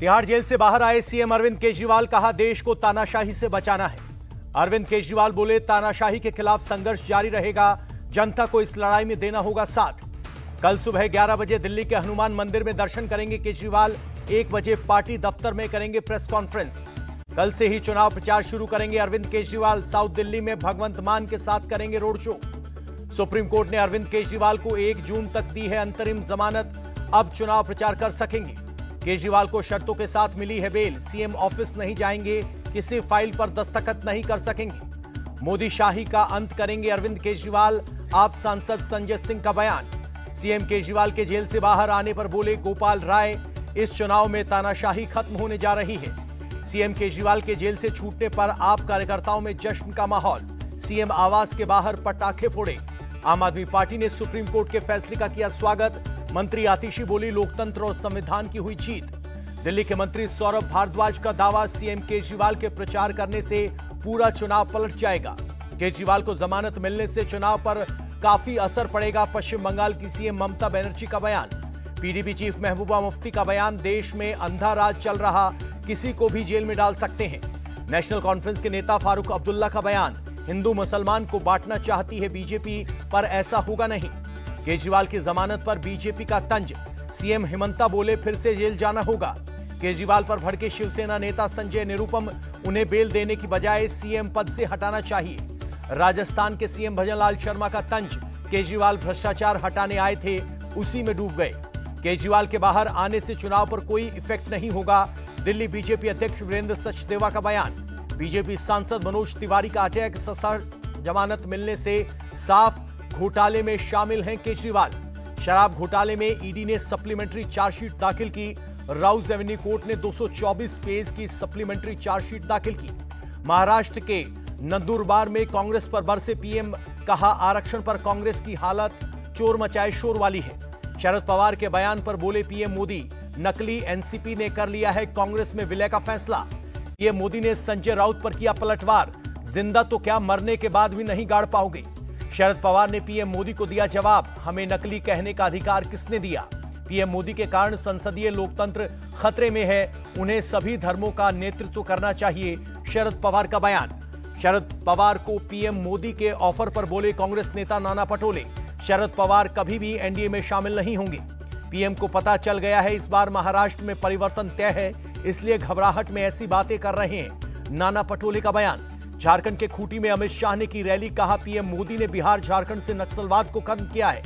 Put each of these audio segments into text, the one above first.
Tihar jail से बाहर आए सीएम अरविंद केजरीवाल, कहा देश को तानाशाही से बचाना है। अरविंद केजरीवाल बोले तानाशाही के खिलाफ संघर्ष जारी रहेगा, जनता को इस लड़ाई में देना होगा साथ। कल सुबह 11 बजे दिल्ली के हनुमान मंदिर में दर्शन करेंगे केजरीवाल, 1 बजे पार्टी दफ्तर में करेंगे प्रेस कॉन्फ्रेंस। कल से ही चुनाव प्रचार शुरू करेंगे अरविंद केजरीवाल, साउथ दिल्ली में भगवंत मान के साथ करेंगे रोड शो। सुप्रीम कोर्ट ने अरविंद केजरीवाल को 1 जून तक दी है अंतरिम जमानत, अब चुनाव प्रचार कर सकेंगे। केजरीवाल को शर्तों के साथ मिली है बेल, सीएम ऑफिस नहीं जाएंगे, किसी फाइल पर दस्तखत नहीं कर सकेंगे। मोदी शाही का अंत करेंगे अरविंद केजरीवाल, आप सांसद संजय सिंह का बयान। सीएम केजरीवाल के जेल से बाहर आने पर बोले गोपाल राय, इस चुनाव में तानाशाही खत्म होने जा रही है। सीएम केजरीवाल के जेल से छूटने पर आप कार्यकर्ताओं में जश्न का माहौल, सीएम आवास के बाहर पटाखे फोड़े। आम आदमी पार्टी ने सुप्रीम कोर्ट के फैसले का किया स्वागत, मंत्री आतिशी बोली लोकतंत्र और संविधान की हुई जीत। दिल्ली के मंत्री सौरभ भारद्वाज का दावा, सीएम केजरीवाल के प्रचार करने से पूरा चुनाव पलट जाएगा। केजरीवाल को जमानत मिलने से चुनाव पर काफी असर पड़ेगा, पश्चिम बंगाल की सीएम ममता बनर्जी का बयान। पीडीपी चीफ महबूबा मुफ्ती का बयान, देश में अंधा राज चल रहा, किसी को भी जेल में डाल सकते हैं। नेशनल कॉन्फ्रेंस के नेता फारूक अब्दुल्ला का बयान, हिंदू मुसलमान को बांटना चाहती है बीजेपी, पर ऐसा होगा नहीं। केजरीवाल की जमानत पर बीजेपी का तंज, सीएम हिमंता बोले फिर से जेल जाना होगा। केजरीवाल पर भड़के शिवसेना नेता संजय निरुपम, उन्हें बेल देने की बजाय सीएम पद से हटाना चाहिए। राजस्थान के सीएम भजनलाल शर्मा का तंज, केजरीवाल भ्रष्टाचार हटाने आए थे, उसी में डूब गए। केजरीवाल के बाहर आने से चुनाव पर कोई इफेक्ट नहीं होगा। दिल्ली बीजेपी अध्यक्ष वीरेंद्र सचदेवा का बयान, बीजेपी सांसद मनोज तिवारी का अटैक, सस्ता जमानत मिलने से साफ घोटाले में शामिल हैं केजरीवाल। शराब घोटाले में ईडी ने सप्लीमेंट्री चार्जशीट दाखिल की, राउज एवेन्यू कोर्ट ने 224 पेज की सप्लीमेंट्री चार्जशीट दाखिल की। महाराष्ट्र के नंदुरबार में कांग्रेस पर बरसे पीएम, कहा आरक्षण पर कांग्रेस की हालत चोर मचाए शोर वाली है। शरद पवार के बयान पर बोले पीएम मोदी, नकली एनसीपी ने कर लिया है कांग्रेस में विलय का फैसला। पीएम मोदी ने संजय राउत पर किया पलटवार, जिंदा तो क्या मरने के बाद भी नहीं गाड़ पाओगे। शरद पवार ने पीएम मोदी को दिया जवाब, हमें नकली कहने का अधिकार किसने दिया। पीएम मोदी के कारण संसदीय लोकतंत्र खतरे में है, उन्हें सभी धर्मों का नेतृत्व करना चाहिए, शरद पवार का बयान। शरद पवार को पीएम मोदी के ऑफर पर बोले कांग्रेस नेता नाना पटोले, शरद पवार कभी भी एनडीए में शामिल नहीं होंगे। पीएम को पता चल गया है इस बार महाराष्ट्र में परिवर्तन तय है, इसलिए घबराहट में ऐसी बातें कर रहे हैं, नाना पटोले का बयान। झारखंड के खूंटी में अमित शाह ने की रैली, कहा पीएम मोदी ने बिहार झारखंड से नक्सलवाद को खत्म किया है।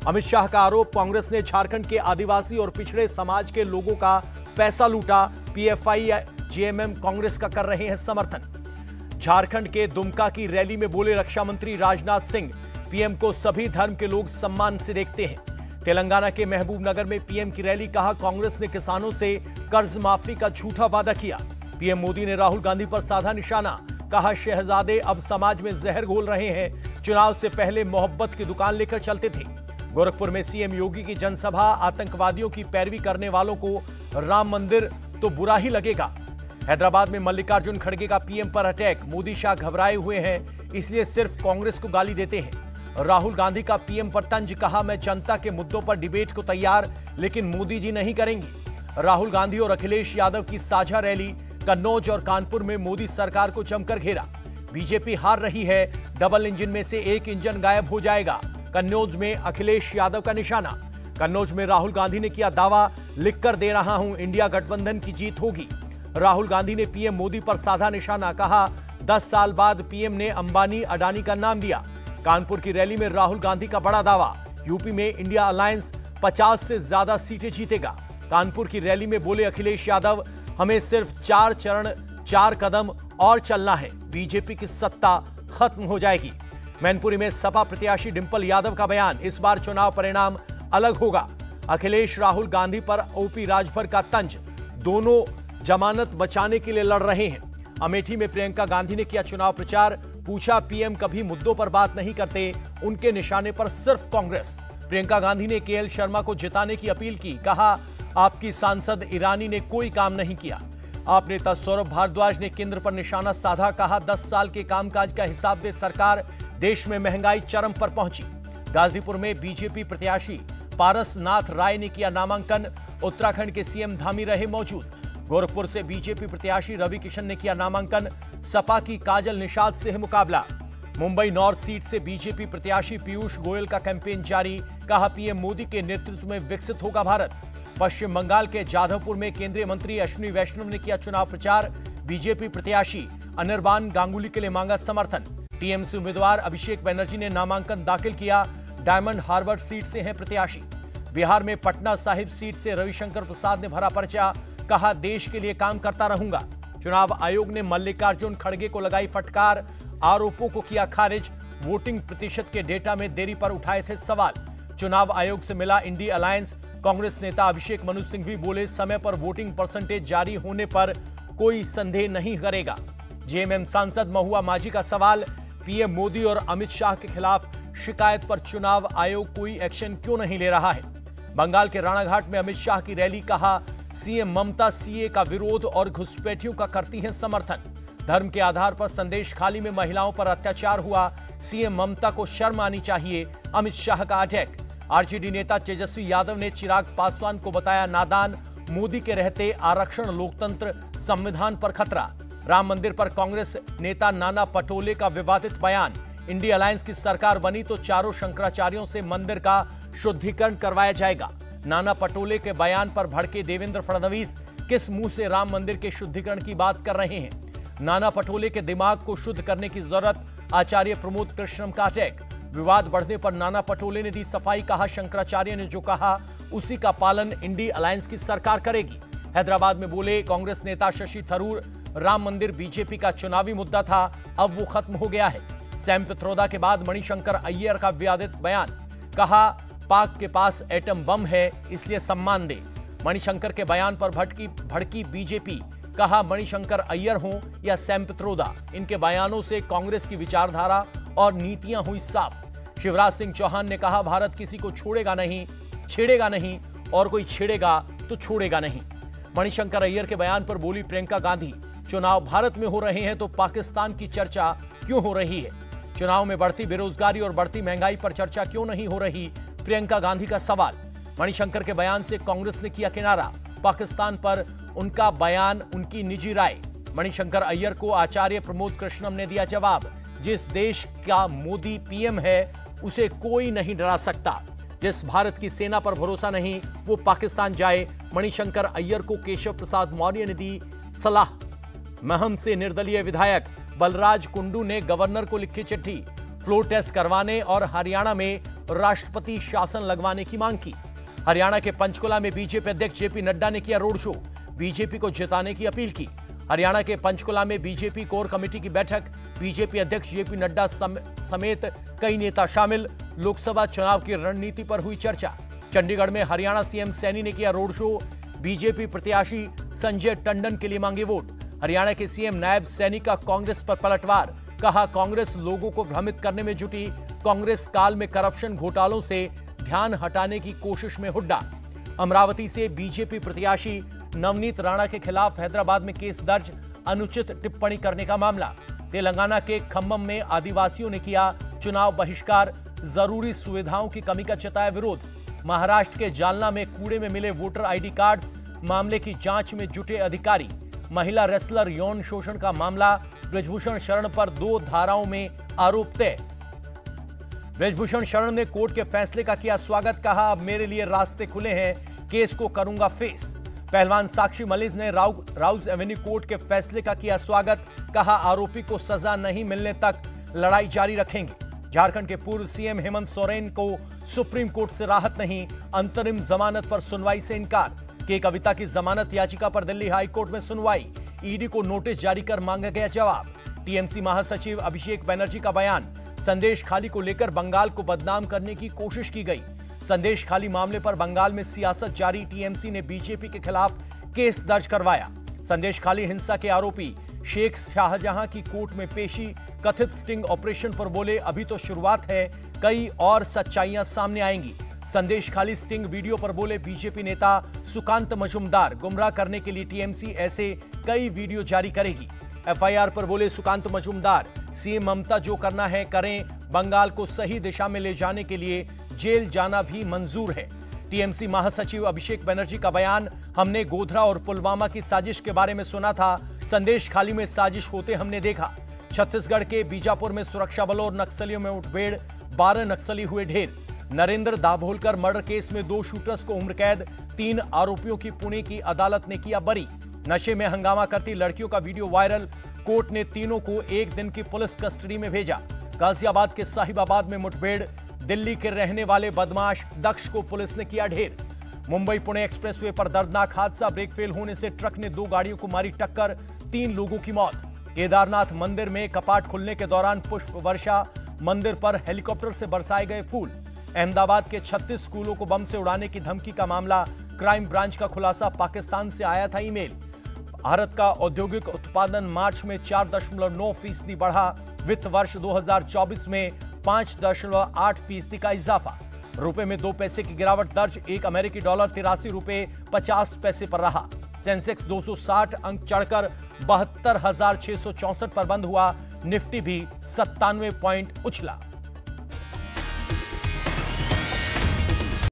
अमित शाह का आरोप, कांग्रेस ने झारखंड के आदिवासी और पिछड़े समाज के लोगों का पैसा लूटा, पीएफआई या जेएमएम कांग्रेस का कर रहे हैं समर्थन। झारखंड के दुमका की रैली में बोले रक्षा मंत्री राजनाथ सिंह, पीएम को सभी धर्म के लोग सम्मान से देखते हैं। तेलंगाना के महबूब नगर में पीएम की रैली, कहा कांग्रेस ने किसानों से कर्ज माफी का झूठा वादा किया। पीएम मोदी ने राहुल गांधी पर साधा निशाना, कहा शहजादे अब समाज में जहर घोल रहे हैं, चुनाव से पहले मोहब्बत की दुकान लेकर चलते थे। गोरखपुर में सीएम योगी की जनसभा, आतंकवादियों की पैरवी करने वालों को राम मंदिर तो बुरा ही लगेगा। हैदराबाद में मल्लिकार्जुन खड़गे का पीएम पर अटैक, मोदी शाह घबराए हुए हैं, इसलिए सिर्फ कांग्रेस को गाली देते हैं। राहुल गांधी का पीएम पर तंज, कहा मैं जनता के मुद्दों पर डिबेट को तैयार, लेकिन मोदी जी नहीं करेंगी। राहुल गांधी और अखिलेश यादव की साझा रैली, कन्नौज और कानपुर में मोदी सरकार को जमकर घेरा। बीजेपी हार रही है, डबल इंजन में से एक इंजन गायब हो जाएगा, कन्नौज में अखिलेश यादव का निशाना। कन्नौज में राहुल गांधी ने किया दावा, लिखकर दे रहा हूं इंडिया गठबंधन की जीत होगी। राहुल गांधी ने पीएम मोदी पर साधा निशाना, कहा 10 साल बाद पीएम ने अंबानी अडानी का नाम दिया। कानपुर की रैली में राहुल गांधी का बड़ा दावा, यूपी में इंडिया अलायंस 50 से ज्यादा सीटें जीतेगा। कानपुर की रैली में बोले अखिलेश यादव, हमें सिर्फ 4 चरण 4 कदम और चलना है, बीजेपी की सत्ता खत्म हो जाएगी। मैनपुरी में सपा प्रत्याशी डिंपल यादव का बयान, इस बार चुनाव परिणाम अलग होगा। अखिलेश राहुल गांधी पर ओपी राजभर का तंज, दोनों जमानत बचाने के लिए लड़ रहे हैं। अमेठी में प्रियंका गांधी ने किया चुनाव प्रचार, पूछा पीएम कभी मुद्दों पर बात नहीं करते, उनके निशाने पर सिर्फ कांग्रेस। प्रियंका गांधी ने केएल शर्मा को जिताने की अपील की, कहा आपकी सांसद ईरानी ने कोई काम नहीं किया। आप नेता सौरभ भारद्वाज ने केंद्र पर निशाना साधा, कहा 10 साल के कामकाज का हिसाब दे सरकार, देश में महंगाई चरम पर पहुंची। गाजीपुर में बीजेपी प्रत्याशी पारस नाथ राय ने किया नामांकन, उत्तराखंड के सीएम धामी रहे मौजूद। गोरखपुर से बीजेपी प्रत्याशी रवि किशन ने किया नामांकन। सपा की काजल निषाद से है मुकाबला। मुंबई नॉर्थ सीट से बीजेपी प्रत्याशी पीयूष गोयल का कैंपेन जारी। कहा पीएम मोदी के नेतृत्व में विकसित होगा भारत। पश्चिम बंगाल के जाधवपुर में केंद्रीय मंत्री अश्विनी वैष्णव ने किया चुनाव प्रचार। बीजेपी प्रत्याशी अनिर्बान गांगुली के लिए मांगा समर्थन। टीएमसी उम्मीदवार अभिषेक बनर्जी ने नामांकन दाखिल किया। डायमंड हार्बर सीट से हैं प्रत्याशी। बिहार में पटना साहिब सीट से रविशंकर प्रसाद ने भरा पर्चा। कहा देश के लिए काम करता रहूंगा। चुनाव आयोग ने मल्लिकार्जुन खड़गे को लगाई फटकार। आरोपों को किया खारिज। वोटिंग प्रतिशत के डेटा में देरी पर उठाए थे सवाल। चुनाव आयोग से मिला इंडी अलायंस। कांग्रेस नेता अभिषेक मनु सिंघवी बोले समय पर वोटिंग परसेंटेज जारी होने पर कोई संदेह नहीं करेगा। जेएमएम सांसद महुआ माझी का सवाल। पीएम मोदी और अमित शाह के खिलाफ शिकायत पर चुनाव आयोग कोई एक्शन क्यों नहीं ले रहा है। बंगाल के राणाघाट में अमित शाह की रैली। कहा सीएम ममता सीए का विरोध और घुसपैठियों का करती हैं समर्थन। धर्म के आधार पर संदेश खाली में महिलाओं पर अत्याचार हुआ। सीएम ममता को शर्म आनी चाहिए। अमित शाह का अटैक। आरजेडी नेता तेजस्वी यादव ने चिराग पासवान को बताया नादान। मोदी के रहते आरक्षण लोकतंत्र संविधान पर खतरा। राम मंदिर पर कांग्रेस नेता नाना पटोले का विवादित बयान। इंडी अलायंस की सरकार बनी तो चारों शंकराचार्यों से मंदिर का शुद्धिकरण करवाया जाएगा। नाना पटोले के बयान पर भड़के देवेंद्र फडणवीस। किस मुंह से राम मंदिर के शुद्धिकरण की बात कर रहे हैं। नाना पटोले के दिमाग को शुद्ध करने की जरूरत। आचार्य प्रमोद कृष्णम का अटैक। विवाद बढ़ने पर नाना पटोले ने दी सफाई। कहा शंकराचार्य ने जो कहा उसी का पालन इंडी अलायंस की सरकार करेगी। हैदराबाद में बोले कांग्रेस नेता शशि थरूर। राम मंदिर बीजेपी का चुनावी मुद्दा था, अब वो खत्म हो गया है। सैम पित्रोदा के बाद मणिशंकर अय्यर का विवादित बयान। कहा पाक के पास एटम बम है इसलिए सम्मान दे। मणिशंकर के बयान पर भड़की बीजेपी। कहा मणिशंकर अय्यर हों या सैम पित्रोदा, इनके बयानों से कांग्रेस की विचारधारा और नीतियां हुई साफ। शिवराज सिंह चौहान ने कहा भारत किसी को छोड़ेगा नहीं, छेड़ेगा नहीं और कोई छेड़ेगा तो छोड़ेगा नहीं। मणिशंकर अय्यर के बयान पर बोली प्रियंका गांधी। चुनाव भारत में हो रहे हैं तो पाकिस्तान की चर्चा क्यों हो रही है। चुनाव में बढ़ती बेरोजगारी और बढ़ती महंगाई पर चर्चा क्यों नहीं हो रही, प्रियंका गांधी का सवाल। मणिशंकर के बयान से कांग्रेस ने किया किनारा। पाकिस्तान पर उनका बयान उनकी निजी राय। मणिशंकर अय्यर को आचार्य प्रमोद कृष्णम ने दिया जवाब। जिस देश का मोदी पीएम है उसे कोई नहीं डरा सकता। जिस भारत की सेना पर भरोसा नहीं वो पाकिस्तान जाए। मणिशंकर अय्यर को केशव प्रसाद मौर्य ने दी सलाह। महम से निर्दलीय विधायक बलराज कुंडू ने गवर्नर को लिखी चिट्ठी। फ्लोर टेस्ट करवाने और हरियाणा में राष्ट्रपति शासन लगवाने की मांग की। हरियाणा के पंचकुला में बीजेपी अध्यक्ष जेपी नड्डा ने किया रोड शो। बीजेपी को जिताने की अपील की। हरियाणा के पंचकुला में बीजेपी कोर कमेटी की बैठक। बीजेपी अध्यक्ष जेपी नड्डा समेत कई नेता शामिल। लोकसभा चुनाव की रणनीति पर हुई चर्चा। चंडीगढ़ में हरियाणा सीएम सैनी ने किया रोड शो। बीजेपी प्रत्याशी संजय टंडन के लिए मांगे वोट। हरियाणा के सीएम नायब सैनी का कांग्रेस पर पलटवार। कहा कांग्रेस लोगों को भ्रमित करने में जुटी। कांग्रेस काल में करप्शन घोटालों से ध्यान हटाने की कोशिश में हुड्डा। अमरावती से बीजेपी प्रत्याशी नवनीत राणा के खिलाफ हैदराबाद में केस दर्ज। अनुचित टिप्पणी करने का मामला। तेलंगाना के खम्मम में आदिवासियों ने किया चुनाव बहिष्कार। जरूरी सुविधाओं की कमी का जताया विरोध। महाराष्ट्र के जालना में कूड़े में मिले वोटर आईडी कार्ड्स। मामले की जांच में जुटे अधिकारी। महिला रेसलर यौन शोषण का मामला। ब्रजभूषण शरण पर 2 धाराओं में आरोप तय। ब्रजभूषण शरण ने कोर्ट के फैसले का किया स्वागत। कहा अब मेरे लिए रास्ते खुले हैं, केस को करूंगा फेस। पहलवान साक्षी मलिक ने राउज एवेन्यू कोर्ट के फैसले का किया स्वागत। कहा आरोपी को सजा नहीं मिलने तक लड़ाई जारी रखेंगे। झारखंड के पूर्व सीएम हेमंत सोरेन को सुप्रीम कोर्ट से राहत नहीं। अंतरिम जमानत पर सुनवाई से इनकार। के कविता की जमानत याचिका पर दिल्ली हाईकोर्ट में सुनवाई। ईडी को नोटिस जारी कर मांगा गया जवाब। टीएमसी महासचिव अभिषेक बनर्जी का बयान। संदेश खाली को लेकर बंगाल को बदनाम करने की कोशिश की गई। संदेश खाली मामले पर बंगाल में सियासत जारी। टीएमसी ने बीजेपी के खिलाफ केस दर्ज करवाया। संदेश खाली हिंसा के आरोपी शेख शाहजहां की कोर्ट में पेशी। कथित स्टिंग ऑपरेशन पर बोले अभी तो शुरुआत है, कई और सच्चाइयां सामने आएंगी। संदेश खाली स्टिंग वीडियो पर बोले बीजेपी नेता सुकांत मजूमदार। गुमराह करने के लिए टीएमसी ऐसे कई वीडियो जारी करेगी। एफआईआर पर बोले सुकांत मजूमदार सीएम ममता जो करना है करें। बंगाल को सही दिशा में ले जाने के लिए जेल जाना भी मंजूर है। टीएमसी महासचिव अभिषेक बनर्जी का बयान, हमने गोधरा और पुलवामा की साजिश के बारे में सुना था, संदेश खाली में साजिश होते हमने देखा। छत्तीसगढ़ के बीजापुर में सुरक्षा बलों और नक्सलियों में मुठभेड़, 12 नक्सली हुए ढेर। नरेंद्र दाभोलकर मर्डर केस में 2 शूटर्स को उम्र कैद, 3 आरोपियों की पुणे की अदालत ने किया बरी। नशे में हंगामा करती लड़कियों का वीडियो वायरल, कोर्ट ने तीनों को 1 दिन की पुलिस कस्टडी में भेजा। गाजियाबाद के साहिबाबाद में मुठभेड़, दिल्ली के रहने वाले बदमाश दक्ष को पुलिस ने किया ढेर। मुंबई पुणे एक्सप्रेसवे पर दर्दनाक हादसा, ब्रेक फेल होने से ट्रक ने 2 गाड़ियों को मारी टक्कर, 3 लोगों की मौत। केदारनाथ मंदिर में कपाट खुलने के दौरान पुष्प वर्षा, मंदिर पर हेलीकॉप्टर से बरसाए गए फूल। अहमदाबाद के 36 स्कूलों को बम से उड़ाने की धमकी का मामला, क्राइम ब्रांच का खुलासा, पाकिस्तान से आया था ईमेल। भारत का औद्योगिक उत्पादन मार्च में 4.9% बढ़ा, वित्त वर्ष 2024 में 5.8% का इजाफा। रुपए में 2 पैसे की गिरावट दर्ज, 1 अमेरिकी डॉलर 83 रुपए 50 पैसे पर रहा। सेंसेक्स 260 अंक चढ़कर 72,664 पर बंद हुआ, निफ्टी भी 97 पॉइंट उछला।